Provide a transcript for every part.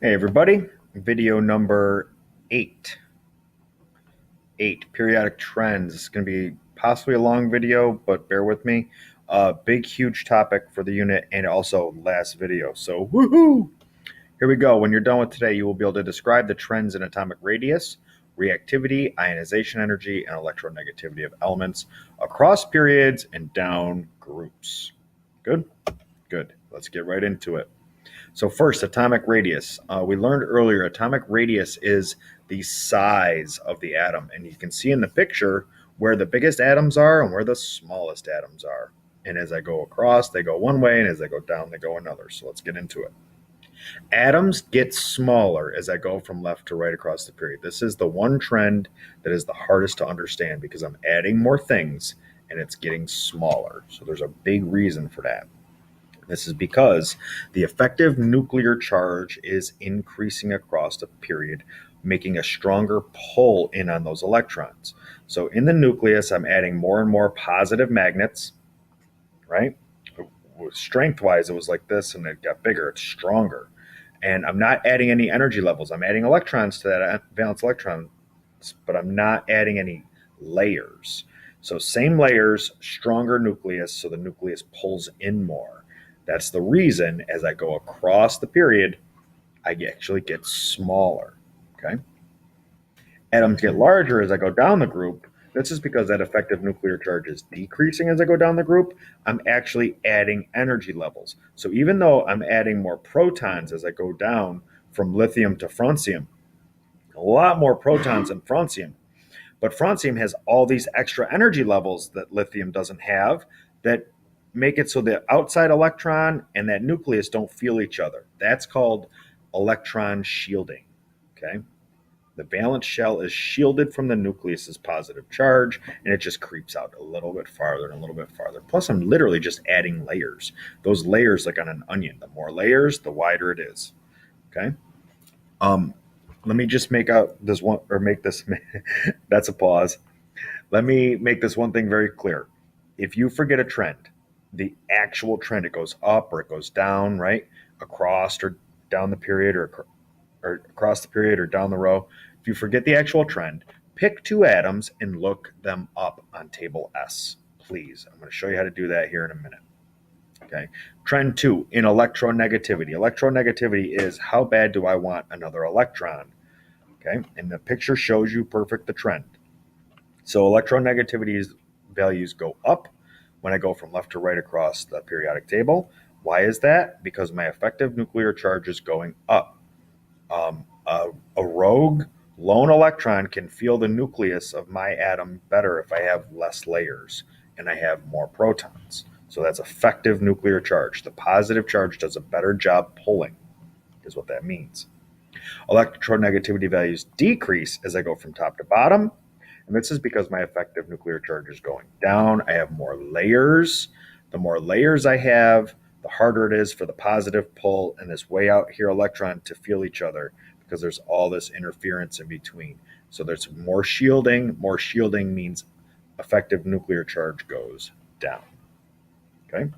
Hey everybody, video number 8. 8, periodic trends. It's going to be possibly a long video, but bear with me. Big, huge topic for the unit and also last video. So, woohoo! Here we go. When you're done with today, you will be able to describe the trends in atomic radius, reactivity, ionization energy, and electronegativity of elements across periods and down groups. Good? Good. Let's get right into it. So first, atomic radius. We learned earlier, atomic radius is the size of the atom. And you can see in the picture where the biggest atoms are and where the smallest atoms are. And as I go across, they go one way, and as I go down, they go another. So let's get into it. Atoms get smaller as I go from left to right across the period. This is the one trend that is the hardest to understand because I'm adding more things and it's getting smaller. So there's a big reason for that. This is because the effective nuclear charge is increasing across the period, making a stronger pull in on those electrons. So in the nucleus, I'm adding more and more positive magnets, right? Strength-wise, it was like this, and it got bigger. It's stronger. And I'm not adding any energy levels. I'm adding electrons to that valence electrons, but I'm not adding any layers. So same layers, stronger nucleus, so the nucleus pulls in more. That's the reason as I go across the period, I actually get smaller, okay? Atoms get larger as I go down the group. This is because that effective nuclear charge is decreasing as I go down the group. I'm actually adding energy levels. So even though I'm adding more protons as I go down from lithium to francium, a lot more protons than francium, but francium has all these extra energy levels that lithium doesn't have that make it so the outside electron and that nucleus don't feel each other. That's called electron shielding. Okay. The valence shell is shielded from the nucleus's positive charge, and it just creeps out a little bit farther and a little bit farther. Plus, I'm literally just adding layers. Those layers, like on an onion, the more layers, the wider it is. Okay. Let me just make out this one, or make this. That's a pause. Let me make this one thing very clear. If you forget a trend, the actual trend, it goes up or it goes down, right? Across or down the period or across the period or down the row. If you forget the actual trend, pick two atoms and look them up on table S, please. I'm going to show you how to do that here in a minute. Okay. Trend 2 in electronegativity. Electronegativity is how bad do I want another electron? Okay. And the picture shows you perfect the trend. So electronegativity values go up when I go from left to right across the periodic table. Why is that? Because my effective nuclear charge is going up. A rogue lone electron can feel the nucleus of my atom better if I have less layers and I have more protons. So that's effective nuclear charge. The positive charge does a better job pulling, is what that means. Electronegativity values decrease as I go from top to bottom. And this is because my effective nuclear charge is going down. I have more layers. The more layers I have, the harder it is for the positive pull and this way out here electron to feel each other because there's all this interference in between. So there's more shielding. More shielding means effective nuclear charge goes down. Okay,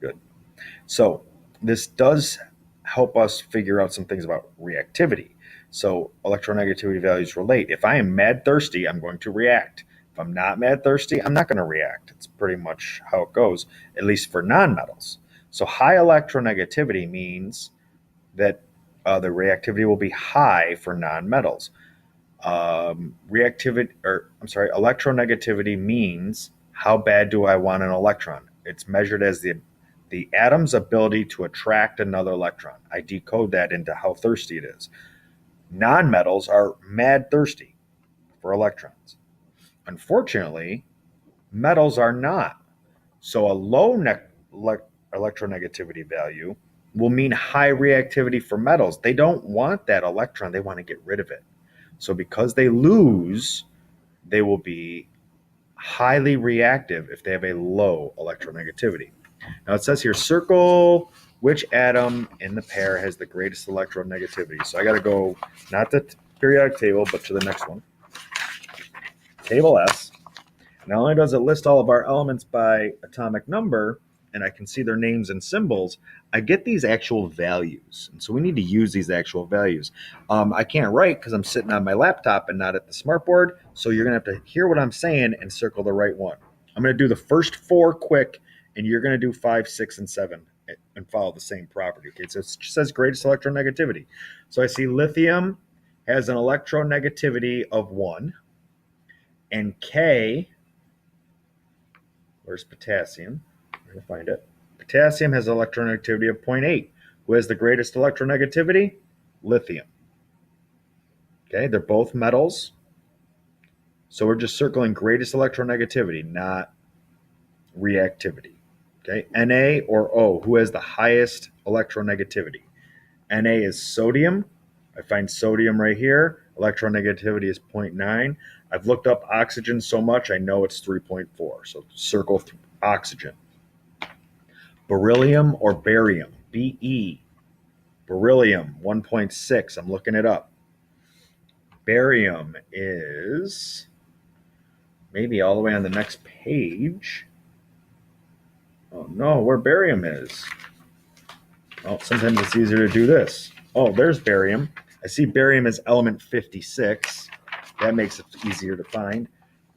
good. So this does help us figure out some things about reactivity. So electronegativity values relate. If I am mad thirsty, I'm going to react. If I'm not mad thirsty, I'm not going to react. It's pretty much how it goes, at least for nonmetals. So high electronegativity means that the reactivity will be high for nonmetals. Electronegativity means how bad do I want an electron? It's measured as the atom's ability to attract another electron. I decode that into how thirsty it is. Nonmetals are mad thirsty for electrons. Unfortunately, metals are not. So a low electronegativity value will mean high reactivity for metals. They don't want that electron. They want to get rid of it. So because they lose, they will be highly reactive if they have a low electronegativity. Now it says here, circle which atom in the pair has the greatest electronegativity. So I got to go not the periodic table, but to the next one. Table S. Not only does it list all of our elements by atomic number, and I can see their names and symbols, I get these actual values. And so we need to use these actual values. I can't write because I'm sitting on my laptop and not at the smartboard. So you're going to have to hear what I'm saying and circle the right one. I'm going to do the first four quick, and you're going to do 5, 6, and 7 and follow the same property. Okay, so it says greatest electronegativity. So I see lithium has an electronegativity of 1, and K, where's potassium? I'm going to find it. Potassium has an electronegativity of 0.8. Who has the greatest electronegativity? Lithium. Okay, they're both metals. So we're just circling greatest electronegativity, not reactivity. Okay, Na or O, who has the highest electronegativity? Na is sodium. I find sodium right here. Electronegativity is 0.9. I've looked up oxygen so much, I know it's 3.4. So circle oxygen. Beryllium or barium, Be. Beryllium, 1.6. I'm looking it up. Barium is maybe all the way on the next page. Oh no, where barium is. Oh, sometimes it's easier to do this. Oh, there's barium. I see barium as element 56. That makes it easier to find.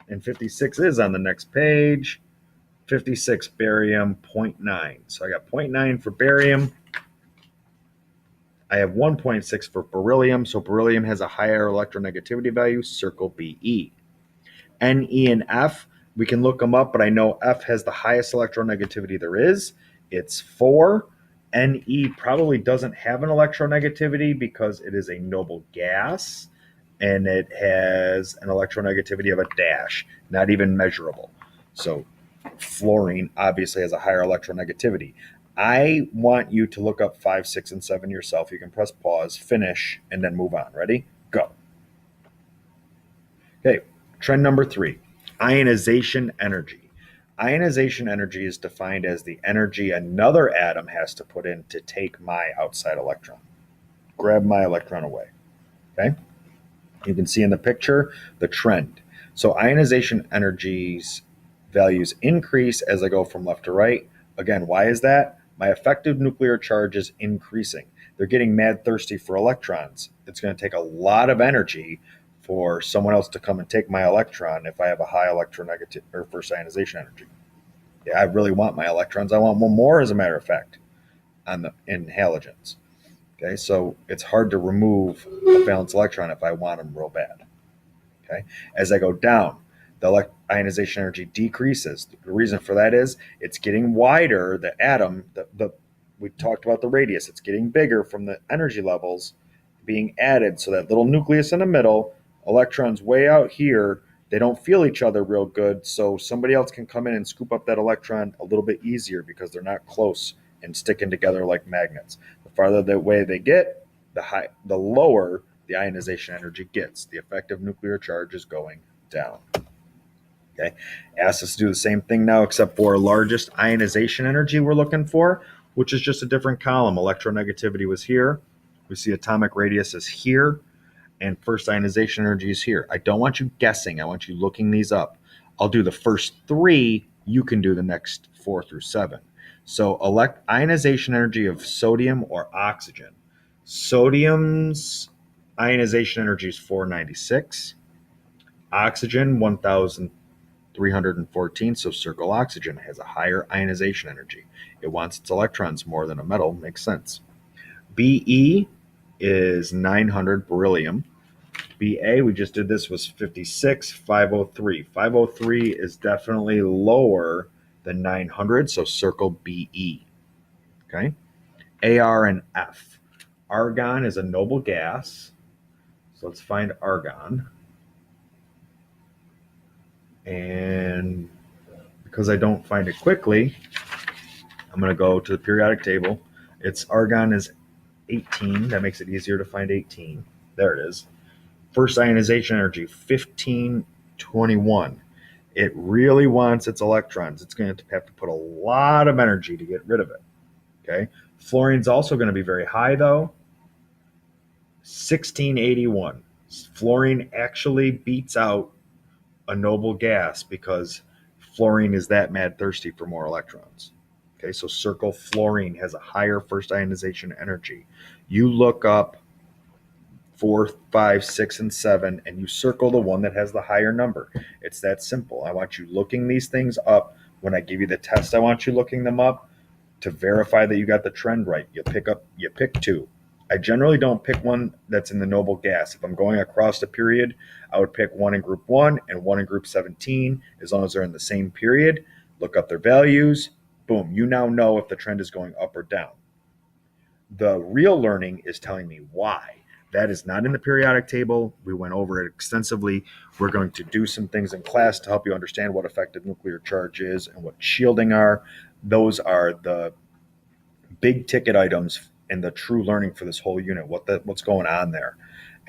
And 56 is on the next page. 56 barium, 0.9. So I got 0.9 for barium. I have 1.6 for beryllium. So beryllium has a higher electronegativity value. Circle Be. Ne and F, we can look them up, but I know F has the highest electronegativity there is. It's 4. Ne probably doesn't have an electronegativity because it is a noble gas, and it has an electronegativity of a dash, not even measurable. So fluorine obviously has a higher electronegativity. I want you to look up 5, 6, and 7 yourself. You can press pause, finish, and then move on. Ready? Go. Okay, trend number 3, ionization energy. Ionization energy is defined as the energy another atom has to put in to take my outside electron. Grab my electron away. Okay? You can see in the picture the trend. So ionization energies values increase as I go from left to right. Again, why is that? My effective nuclear charge is increasing. They're getting mad thirsty for electrons. It's going to take a lot of energy for someone else to come and take my electron if I have a high electronegative or first ionization energy. Yeah, I really want my electrons. I want one more, as a matter of fact, in halogens. Okay, so it's hard to remove a valence electron if I want them real bad. Okay, as I go down, the ionization energy decreases. The reason for that is it's getting wider. The atom, we talked about the radius. It's getting bigger from the energy levels being added. So that little nucleus in the middle, electrons way out here, they don't feel each other real good. So somebody else can come in and scoop up that electron a little bit easier because they're not close and sticking together like magnets. The farther away they get, the lower the ionization energy gets. The effective nuclear charge is going down. Okay, asked us to do the same thing now, except for largest ionization energy we're looking for, which is just a different column. Electronegativity was here. We see atomic radius is here, and first ionization energy is here. I don't want you guessing. I want you looking these up. I'll do the first 3. You can do the next 4 through 7. So ionization energy of sodium or oxygen. Sodium's ionization energy is 496. Oxygen, 1,314. So circle oxygen has a higher ionization energy. It wants its electrons more than a metal. Makes sense. Be is 900 beryllium. Ba, we just did this, was 56, 503. 503 is definitely lower than 900, so circle Be. Okay. Ar and F. Argon is a noble gas. So let's find argon. And because I don't find it quickly, I'm going to go to the periodic table. Its argon is 18. That makes it easier to find 18. There it is. First ionization energy, 1521. It really wants its electrons. It's going to have to put a lot of energy to get rid of it. Okay. Fluorine's also going to be very high, though. 1681. Fluorine actually beats out a noble gas because fluorine is that mad thirsty for more electrons. Okay, so circle fluorine has a higher first ionization energy. You look up 4, 5, 6, and 7, and you circle the one that has the higher number. It's that simple. I want you looking these things up. When I give you the test, I want you looking them up to verify that you got the trend right. You pick two. I generally don't pick one that's in the noble gas. If I'm going across a period, I would pick one in group 1 and one in group 17, as long as they're in the same period. Look up their values. Boom, you now know if the trend is going up or down. The real learning is telling me why. That is not in the periodic table. We went over it extensively. We're going to do some things in class to help you understand what effective nuclear charge is and what shielding are. Those are the big ticket items and the true learning for this whole unit, what's going on there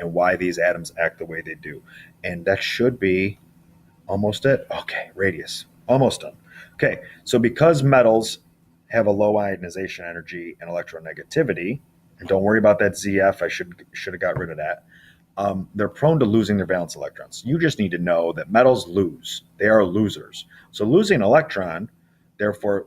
and why these atoms act the way they do. And that should be almost it. Okay, radius, almost done. Okay, so because metals have a low ionization energy and electronegativity, and don't worry about that ZF, I should have got rid of that. They're prone to losing their valence electrons. You just need to know that metals lose. They are losers. So losing an electron, therefore,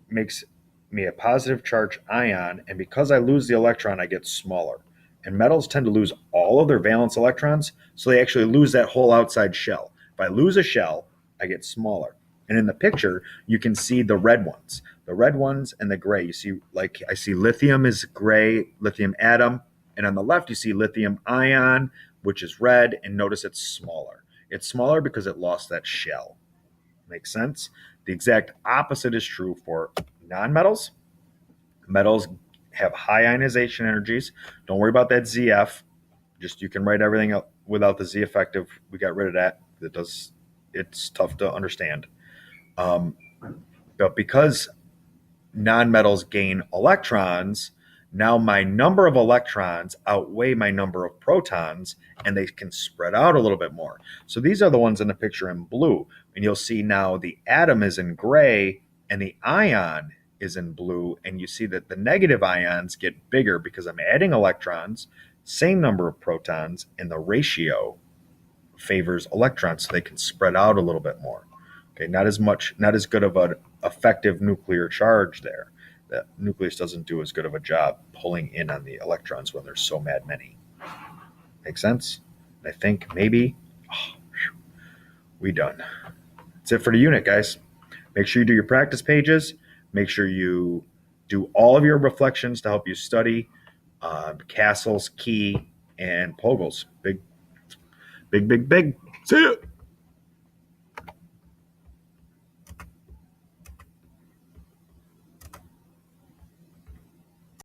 makes me a positive charge ion, and because I lose the electron, I get smaller. And metals tend to lose all of their valence electrons, so they actually lose that whole outside shell. If I lose a shell, I get smaller. And in the picture, you can see the red ones. The red ones and the gray. You see, like I see lithium is gray, lithium atom. And on the left, you see lithium ion, which is red. And notice it's smaller. It's smaller because it lost that shell. Makes sense? The exact opposite is true for nonmetals. Metals have high ionization energies. Don't worry about that ZF. Just you can write everything up without the Z effective. We got rid of that. It's tough to understand. But because nonmetals gain electrons, now my number of electrons outweigh my number of protons, and they can spread out a little bit more. So these are the ones in the picture in blue. And you'll see now the atom is in gray and the ion is in blue. And you see that the negative ions get bigger because I'm adding electrons, same number of protons, and the ratio favors electrons, so they can spread out a little bit more. Okay, not as good of an effective nuclear charge there. The nucleus doesn't do as good of a job pulling in on the electrons when there's so mad many. Make sense? I think maybe we done. That's it for the unit, guys. Make sure you do your practice pages. Make sure you do all of your reflections to help you study Castles, Key, and Pogles. Big. See ya.